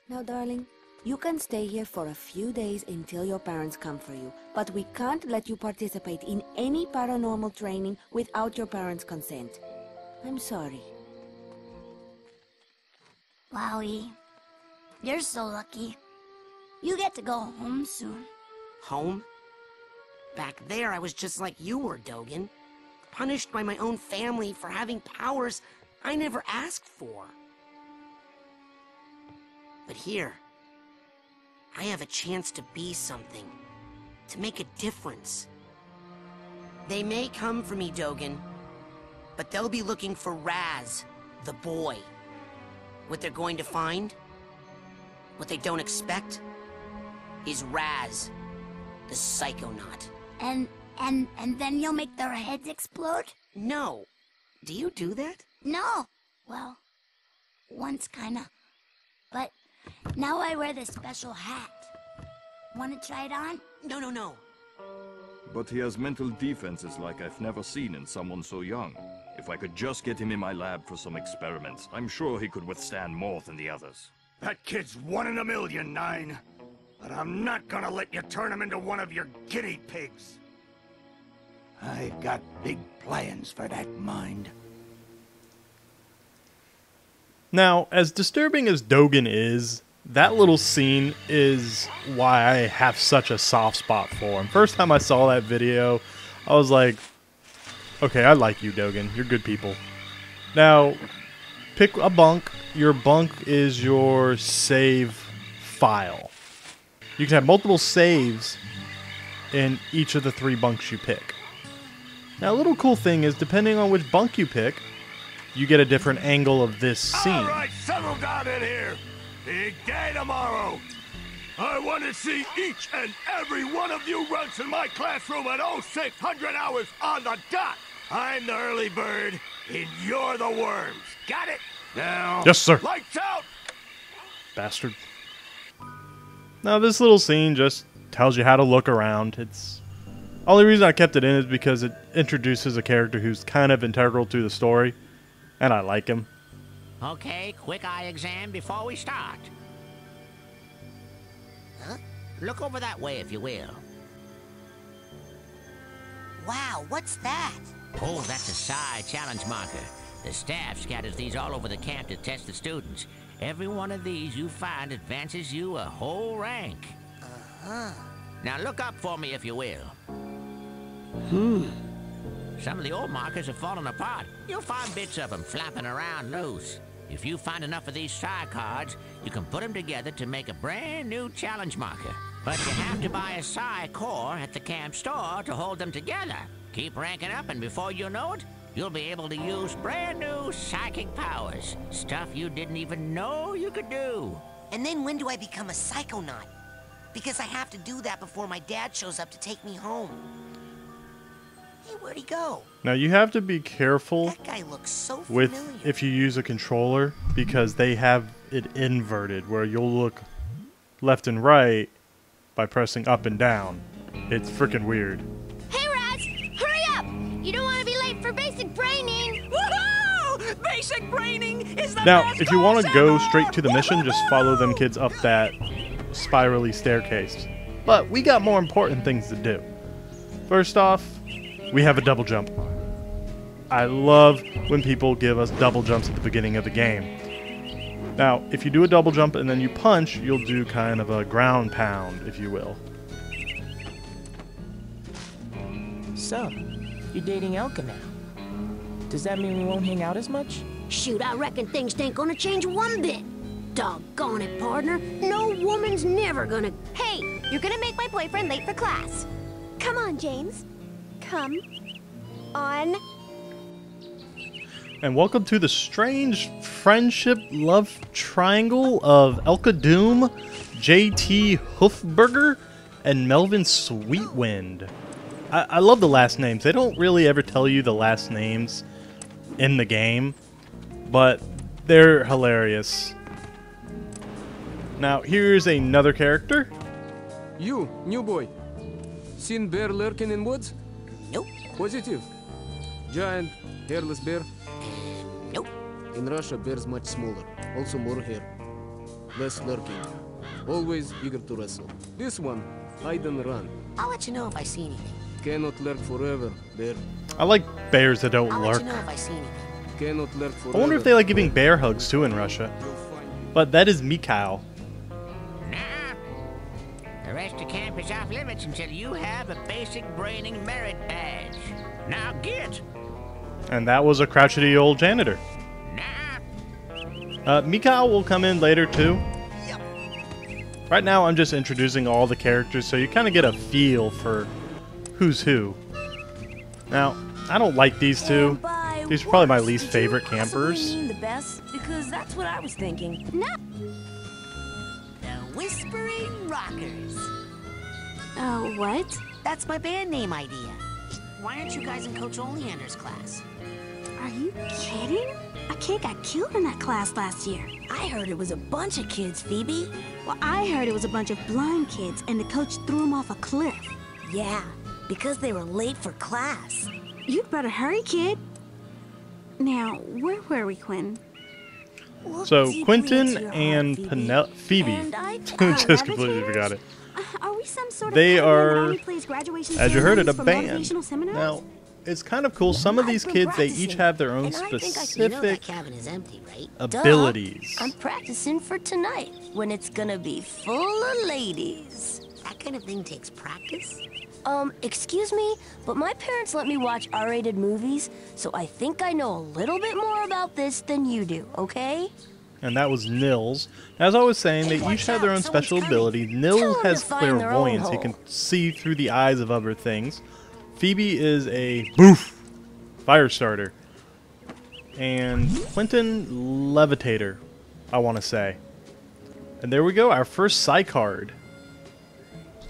Now, darling, you can stay here for a few days until your parents come for you, but we can't let you participate in any paranormal training without your parents' consent. I'm sorry. Wowie. You're so lucky. You get to go home soon. Home? Back there, I was just like you were, Dogen. Punished by my own family for having powers I never asked for. But here, I have a chance to be something. To make a difference. They may come for me, Dogen. But they'll be looking for Raz, the boy. What they're going to find, what they don't expect, is Raz, the Psychonaut. And then you'll make their heads explode? No. Do you do that? No. Well, once kinda. But now I wear this special hat. Wanna try it on? No. But he has mental defenses like I've never seen in someone so young. If I could just get him in my lab for some experiments, I'm sure he could withstand more than the others. That kid's 1 in a million, Nine. But I'm not gonna let you turn him into one of your guinea pigs. I've got big plans for that mind. Now, as disturbing as Dogen is, that little scene is why I have such a soft spot for him. First time I saw that video, I was like, okay, I like you, Dogen. You're good people. Now, pick a bunk. Your bunk is your save file. You can have multiple saves in each of the 3 bunks you pick. Now, a little cool thing is, depending on which bunk you pick, you get a different angle of this scene. All right, settle down in here. Big day tomorrow. I want to see each and every one of you runts in my classroom at 0600 hours on the dot. I'm the early bird, and you're the worms. Got it? Now, yes, sir. Lights out! Bastard. Now, this little scene just tells you how to look around. It's only reason I kept it in is because it introduces a character who's kind of integral to the story, and I like him. Okay, quick eye exam before we start. Huh? Look over that way, if you will. Wow, what's that? Oh, that's a Psy Challenge Marker. The staff scatters these all over the camp to test the students. Every one of these you find advances you a whole rank. Uh-huh. Now look up for me, if you will. Some of the old markers have fallen apart. You'll find bits of them flapping around loose. If you find enough of these Psy Cards, you can put them together to make a brand new challenge marker. But you have to buy a Psy core at the camp store to hold them together. Keep ranking up, and before you know it, you'll be able to use brand new psychic powers. Stuff you didn't even know you could do. And then when do I become a Psychonaut? Because I have to do that before my dad shows up to take me home. Hey, where'd he go? Now, you have to be careful That guy looks so with familiar. if you use a controller, because they have it inverted where you'll look left and right by pressing up and down. It's freaking weird. Hey, Raz! Hurry up! You don't want to be late for basic braining! Woohoo! Basic braining is the Now, best if you want to course go ever! straight to the mission, just follow them kids up that spirally staircase. But we got more important things to do. First off, we have a double jump. I love when people give us double jumps at the beginning of the game. Now, if you do a double jump and then you punch, you'll do kind of a ground pound, if you will. So, you're dating Elka now. Does that mean we won't hang out as much? Shoot, I reckon things ain't gonna change one bit. Doggone it, partner. No woman's never gonna... Hey, you're gonna make my boyfriend late for class. Come on, James. Come on. And welcome to the strange friendship love triangle of Elka Doom, JT Hoofburger, and Melvin Sweetwind. I love the last names. They don't really ever tell you the last names in the game, but they're hilarious. Now, here's another character. You, new boy. Seen bear lurking in woods? Nope. Positive. Giant, hairless bear? Nope. In Russia, bears much smaller. Also more hair. less lurking. Always eager to wrestle. This one, hide and run. I'll let you know if I see anything. Cannot lurk forever, bear. I like bears that don't I'll lurk. let you know if I see anything. Cannot lurk forever. I wonder if they like giving bear hugs too in Russia. But that is Mikhail. Nah. The rest of camp is off limits until you have a basic braining merit badge. Now get! And that was a crotchety old janitor. Mikhail will come in later too. Right now I'm just introducing all the characters so you kind of get a feel for who's who. Now, I don't like these two. These are probably my least favorite campers. The best, because that's what I was thinking. No. The Whispering Rockers. Oh, what? That's my band name idea. Why aren't you guys in Coach Oleander's class? Are you kidding? A kid got killed in that class last year. I heard it was a bunch of kids, Phoebe. Well, I heard it was a bunch of blind kids, and the coach threw them off a cliff. Yeah, because they were late for class. You'd better hurry, kid. Now, where were we, Quinn? So, Quentin and Phoebe. Just completely forgot it. Are we some sort of They program that are, only plays graduation as you heard it, a ceremonies for band. motivational seminars? Now, it's kind of cool. Some of these kids, they each have their own You know that specific cabin is empty, right? abilities. I'm practicing for tonight, when it's gonna be full of ladies. That kind of thing takes practice. Excuse me, but my parents let me watch R-rated movies, so I think I know a little bit more about this than you do, okay? And that was Nils. As I was saying, they each have their own special abilities. Nils has clairvoyance. He can see through the eyes of other things. Phoebe is a boof fire starter. And Quentin, levitator, I want to say. And there we go, our first Psy card.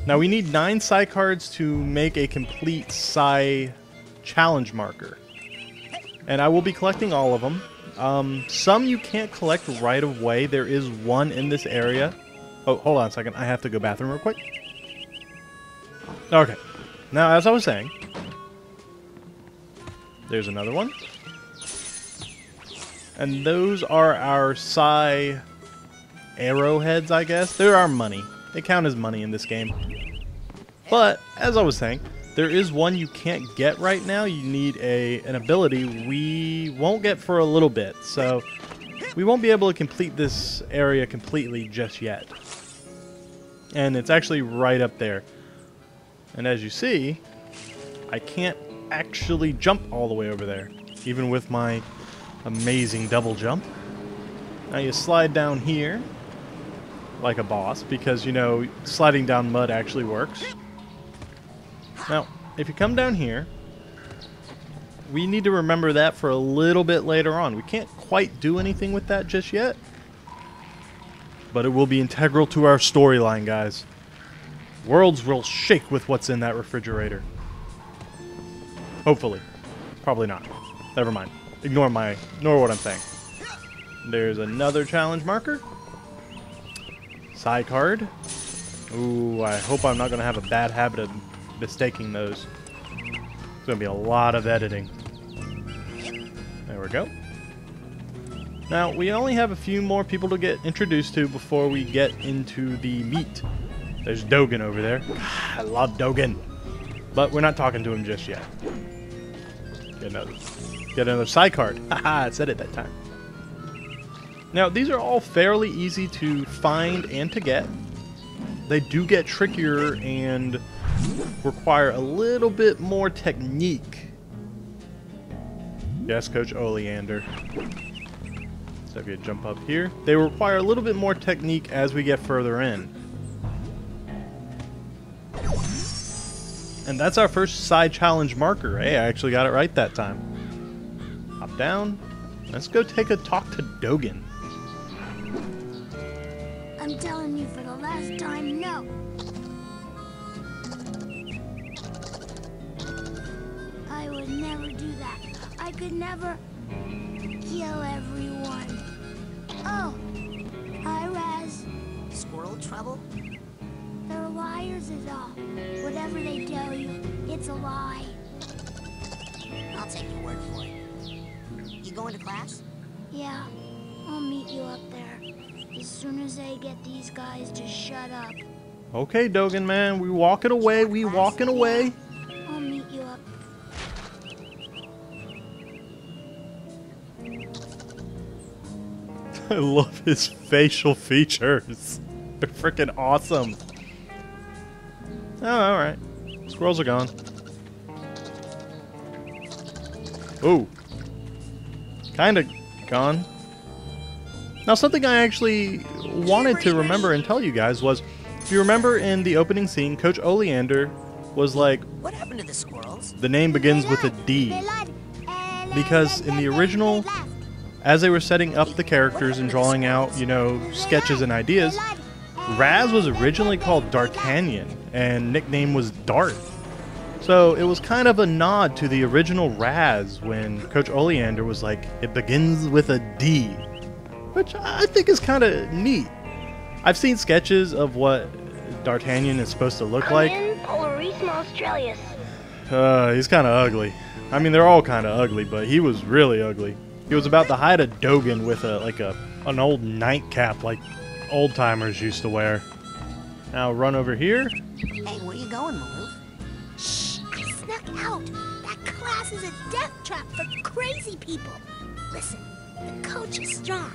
Now we need 9 Psy cards to make a complete Psy Challenge Marker. And I will be collecting all of them. Some you can't collect right away. There is one in this area. Oh, hold on a second. I have to go bathroom real quick. Okay. Now, as I was saying, there's another one. And those are our Psy arrowheads, I guess. They're our money. They count as money in this game. But, as I was saying, there is one you can't get right now. You need an ability we won't get for a little bit. So, we won't be able to complete this area completely just yet. And it's actually right up there. And as you see, I can't actually jump all the way over there, even with my amazing double jump. Now you slide down here like a boss, because, you know, sliding down mud actually works. Now, if you come down here, we need to remember that for a little bit later on. We can't quite do anything with that just yet, but it will be integral to our storyline, guys. Worlds will shake with what's in that refrigerator. Hopefully. Probably not. Never mind. Ignore what I'm saying. There's another challenge marker. Psy card. Ooh, I hope I'm not going to have a bad habit of mistaking those. It's going to be a lot of editing. There we go. Now, we only have a few more people to get introduced to before we get into the meat. There's Dogen over there. God, I love Dogen. But we're not talking to him just yet. Get another Psy card. Haha, I said it that time. Now, these are all fairly easy to find and to get. They do get trickier and require a little bit more technique. Yes, Coach Oleander. So if you jump up here, they require a little bit more technique as we get further in. And that's our first Psy Challenge Marker. Hey, I actually got it right that time. Hop down. Let's go take a talk to Dogen. I'm telling you for the last time, no. I would never do that. I could never kill everyone. Oh, hi, Raz. Squirrel trouble? They're liars is all. Whatever they tell you, it's a lie. I'll take your word for it. You going to class? Yeah, I'll meet you up there. As soon as I get these guys to shut up. Okay, Dogen, man. We walking away. We walking away. I'll meet you up. I love his facial features. They're freaking awesome. Oh, alright. Squirrels are gone. Ooh. Kinda gone. Now, something I actually wanted to remember and tell you guys was, if you remember in the opening scene, Coach Oleander was like, What happened to the squirrels? the name begins with a D. Because in the original, as they were setting up the characters and drawing out, you know, sketches and ideas, Raz was originally called D'Artagnan, and nickname was Dart. So it was kind of a nod to the original Raz when Coach Oleander was like, it begins with a D. Which I think is kind of neat. I've seen sketches of what D'Artagnan is supposed to look like. Australis. He's kind of ugly. I mean, they're all kind of ugly, but he was really ugly. He was about the height of Dogen with an old nightcap like old timers used to wear. Now run over here. Hey, where you going, Maloof? Shh! I snuck out. That class is a death trap for crazy people. Listen, the coach is strong.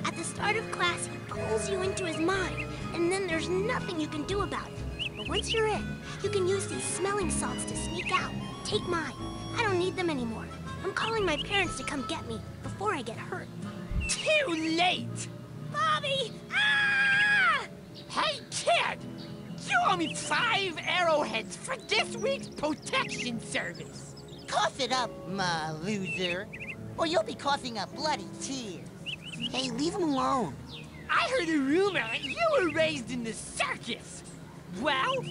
At the start of class, he pulls you into his mind, and then there's nothing you can do about it. But once you're in, you can use these smelling salts to sneak out. Take mine. I don't need them anymore. I'm calling my parents to come get me before I get hurt. Too late! Bobby! Ah! Hey, kid! You owe me 5 arrowheads for this week's protection service. Cough it up, my loser, or you'll be coughing up bloody tears. Hey, leave him alone. I heard a rumor that you were raised in the circus. Well,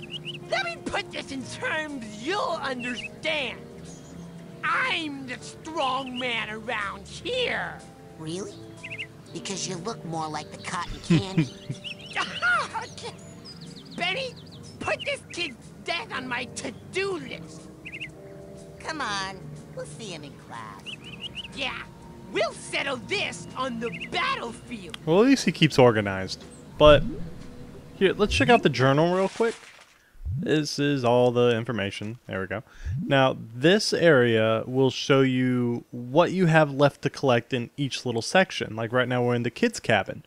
let me put this in terms you'll understand. I'm the strong man around here. Really? Because you look more like the cotton candy. Benny, put this kid's death on my to-do list. Come on, we'll see him in class. Yeah, we'll settle this on the battlefield. Well, at least he keeps organized. But here, let's check out the journal real quick. This is all the information. There we go. Now, this area will show you what you have left to collect in each little section. Like right now, we're in the kids' cabin.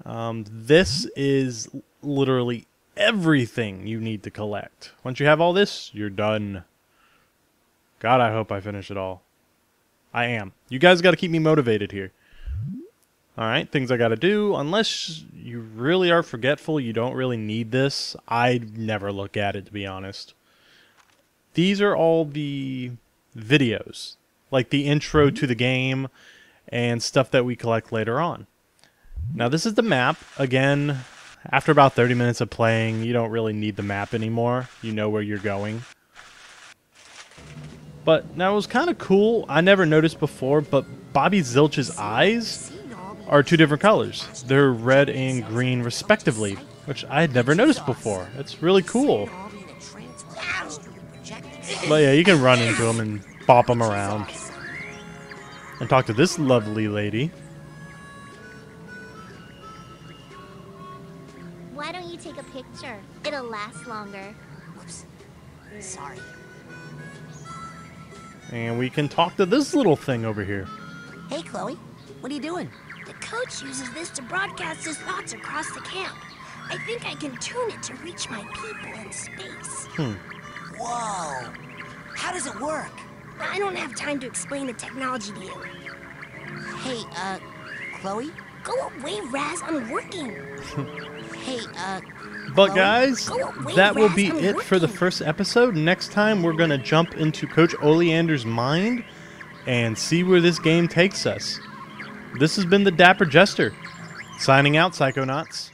This is literally everything you need to collect. Once you have all this, you're done. God, I hope I finish it all. I am. You guys got to keep me motivated here. Alright, things I got to do. Unless you really are forgetful, you don't really need this. I'd never look at it, to be honest. These are all the videos. Like the intro to the game and stuff that we collect later on. Now, this is the map. Again, after about 30 minutes of playing, you don't really need the map anymore. You know where you're going. But now it was kind of cool. I never noticed before, but Bobby Zilch's eyes are 2 different colors. They're red and green respectively, which I had never noticed before. It's really cool. But yeah, you can run into them and bop them around. And talk to this lovely lady. Why don't you take a picture? It'll last longer. Whoops. Sorry. And we can talk to this little thing over here. Hey, Chloe. What are you doing? The coach uses this to broadcast his thoughts across the camp. I think I can tune it to reach my people in space. Whoa. How does it work? I don't have time to explain the technology to you. Hey, Chloe? Go away, Raz. I'm working. Hey, But guys, that will be it for the first episode. Next time, we're going to jump into Coach Oleander's mind and see where this game takes us. This has been the Dapper Jester, signing out, Psychonauts.